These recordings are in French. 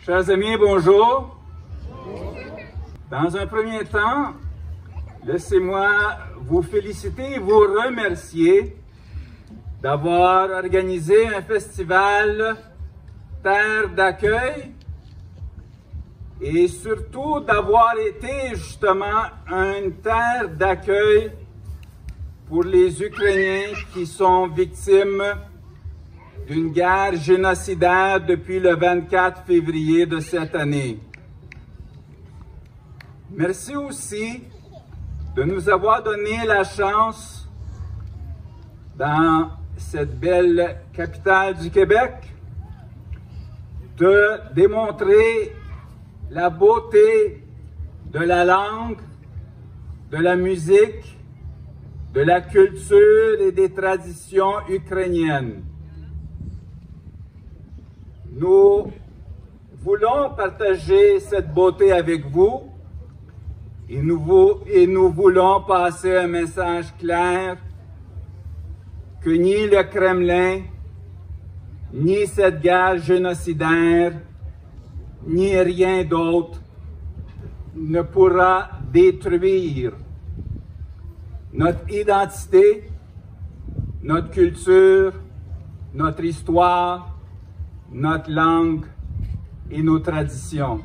Chers amis, bonjour. Dans un premier temps, laissez-moi vous féliciter et vous remercier d'avoir organisé un festival Terre d'accueil et surtout d'avoir été justement une terre d'accueil pour les Ukrainiens qui sont victimes d'une guerre génocidaire depuis le 24 février de cette année. Merci aussi de nous avoir donné la chance, dans cette belle capitale du Québec, de démontrer la beauté de la langue, de la musique, de la culture et des traditions ukrainiennes. Nous voulons partager cette beauté avec vous et nous voulons passer un message clair que ni le Kremlin, ni cette guerre génocidaire, ni rien d'autre ne pourra détruire notre identité, notre culture, notre histoire, notre langue et nos traditions.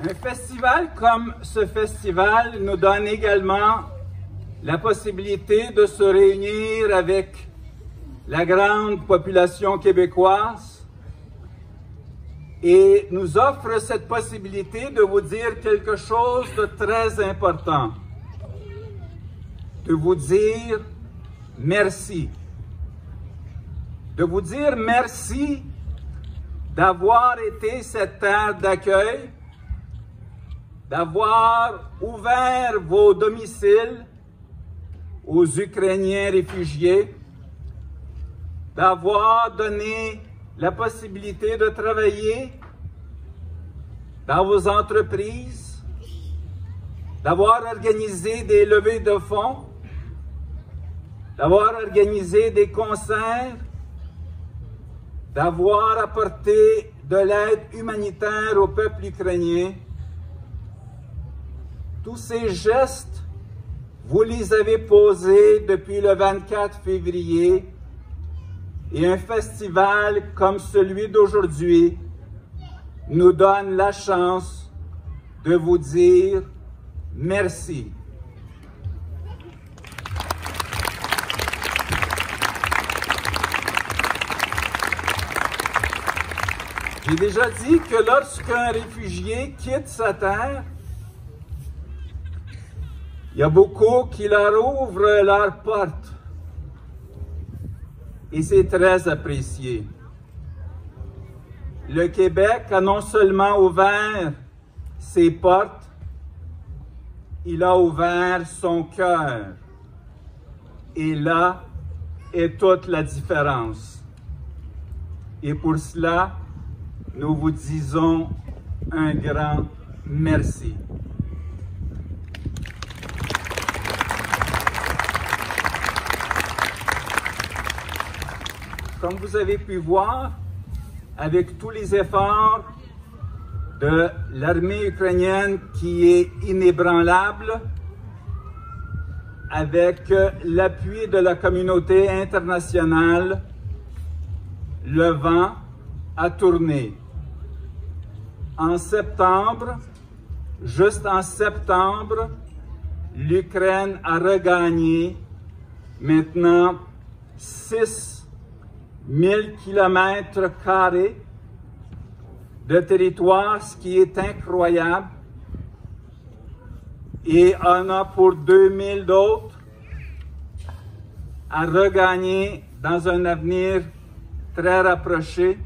Un festival comme ce festival nous donne également la possibilité de se réunir avec la grande population québécoise et nous offre cette possibilité de vous dire quelque chose de très important, de vous dire merci, de vous dire merci d'avoir été cette terre d'accueil, d'avoir ouvert vos domiciles aux Ukrainiens réfugiés, d'avoir donné la possibilité de travailler dans vos entreprises, d'avoir organisé des levées de fonds, d'avoir organisé des concerts, d'avoir apporté de l'aide humanitaire au peuple ukrainien. Tous ces gestes, vous les avez posés depuis le 24 février et un festival comme celui d'aujourd'hui nous donne la chance de vous dire merci. J'ai déjà dit que lorsqu'un réfugié quitte sa terre, il y a beaucoup qui leur ouvrent leurs portes et c'est très apprécié. Le Québec a non seulement ouvert ses portes, il a ouvert son cœur. Et là est toute la différence. Et pour cela, nous vous disons un grand merci. Comme vous avez pu voir, avec tous les efforts de l'armée ukrainienne qui est inébranlable, avec l'appui de la communauté internationale, le vent a tourné. En septembre, juste en septembre, l'Ukraine a regagné maintenant 6 000 km² de territoire, ce qui est incroyable. Et on a pour 2000 d'autres à regagner dans un avenir très rapproché.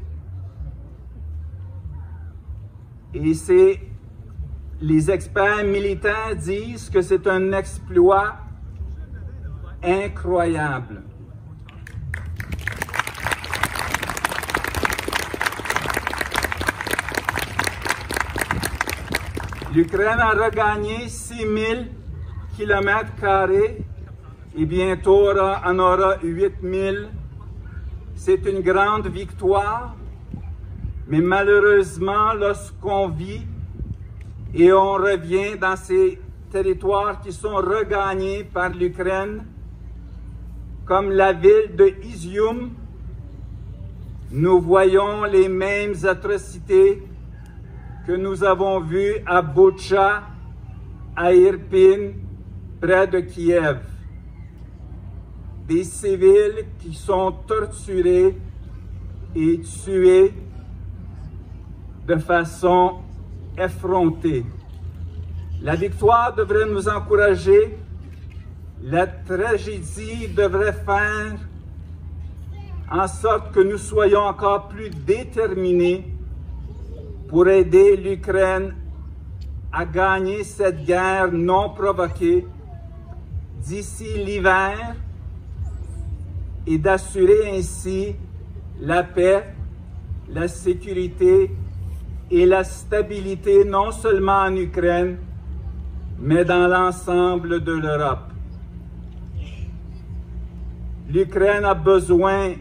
Et les experts militaires disent que c'est un exploit incroyable. L'Ukraine a regagné 6 000 km² et bientôt on aura 8000. C'est une grande victoire, mais malheureusement, lorsqu'on vit et on revient dans ces territoires qui sont regagnés par l'Ukraine, comme la ville de Izium, nous voyons les mêmes atrocités que nous avons vues à Boutcha, à Irpin, près de Kiev. Des civils qui sont torturés et tués de façon effrontée. La victoire devrait nous encourager. La tragédie devrait faire en sorte que nous soyons encore plus déterminés pour aider l'Ukraine à gagner cette guerre non provoquée d'ici l'hiver et d'assurer ainsi la paix, la sécurité et la stabilité non seulement en Ukraine, mais dans l'ensemble de l'Europe. L'Ukraine a besoin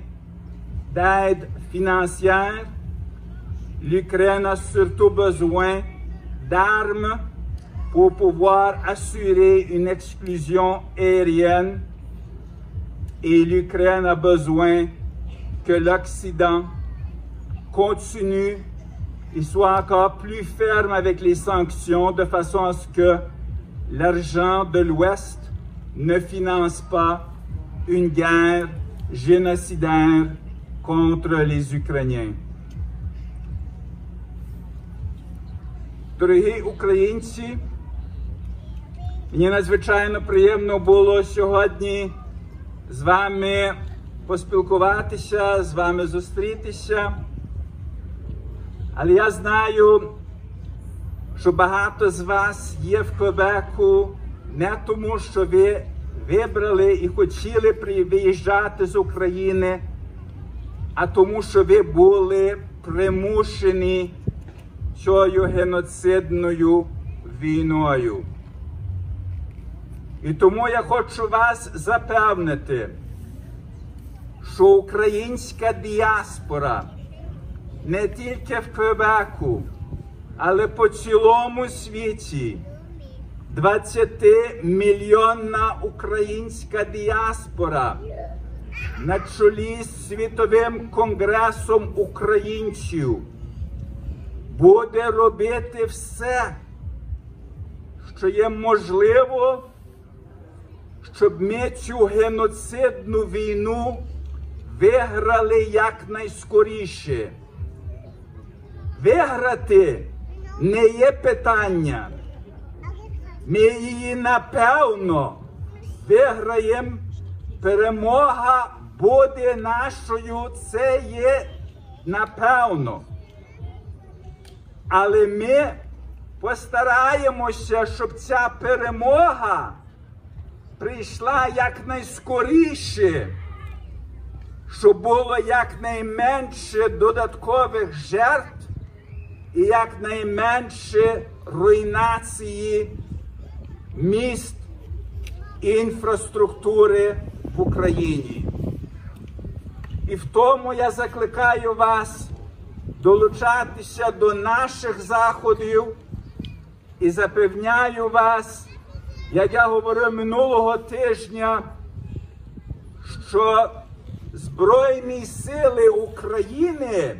d'aide financière. L'Ukraine a surtout besoin d'armes pour pouvoir assurer une exclusion aérienne. Et l'Ukraine a besoin que l'Occident continue et soit encore plus ferme avec les sanctions de façon à ce que l'argent de l'Ouest ne finance pas une guerre génocidaire contre les Ukrainiens. Дорогі українці, мені надзвичайно приємно було сьогодні з вами поспілкуватися, з вами зустрітися. Але я знаю, що багато з вас є в Квебеку не тому, що ви вибрали і хотіли виїжджати з України, а тому, що ви були примушені цією геноцидною війною. І тому я хочу вас запевнити, що українська діаспора не тільки в Квебеку, але по цілому світі, 20-мільйонна українська діаспора на чолі з Світовим конгресом українців буде робити все, що є можливо, щоб ми цю геноцидну війну виграли якнайскоріше. Виграти не є питання. Ми її напевно виграємо. Перемога буде нашою, це є напевно. Але ми постараємося, щоб ця перемога прийшла якнайскоріше, щоб було якнайменше додаткових жертв і якнайменше руйнації міст і інфраструктури в Україні. І в тому я закликаю вас долучатися до наших заходів і запевняю вас, як я говорив минулого тижня, що Збройні сили України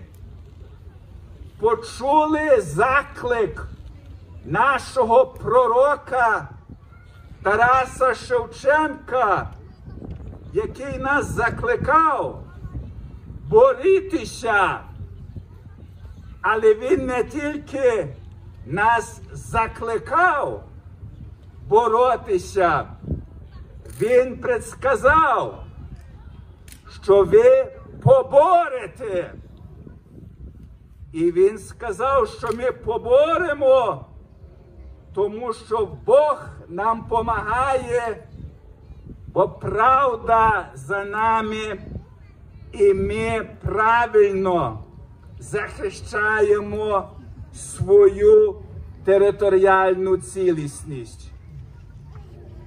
почули заклик нашого пророка Тараса Шевченка, який нас закликав борітися. Але він не тільки нас закликав боротися, він предсказав, що ви поборете. І він сказав, що ми поборемо, тому що Бог нам помагає, бо правда за нами, і ми правильно захищаємо свою територіальну цілісність.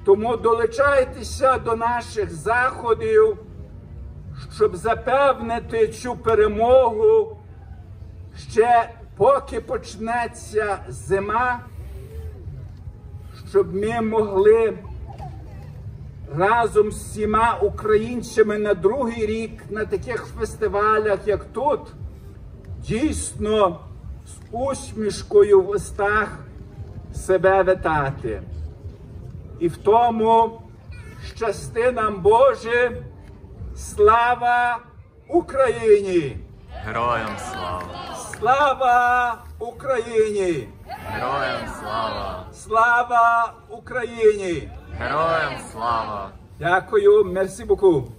Тому долучайтеся до наших заходів, щоб запевнити цю перемогу ще поки почнеться зима, щоб ми могли разом з всіма українцями на другий рік на таких фестивалях, як тут, дійсно з усмішкою в устах себе вітати. І в тому щасти нам, Боже. Слава Україні! Героям слава! Слава Україні! Героям слава! Слава Україні! Героям слава! Дякую, мерсі буку.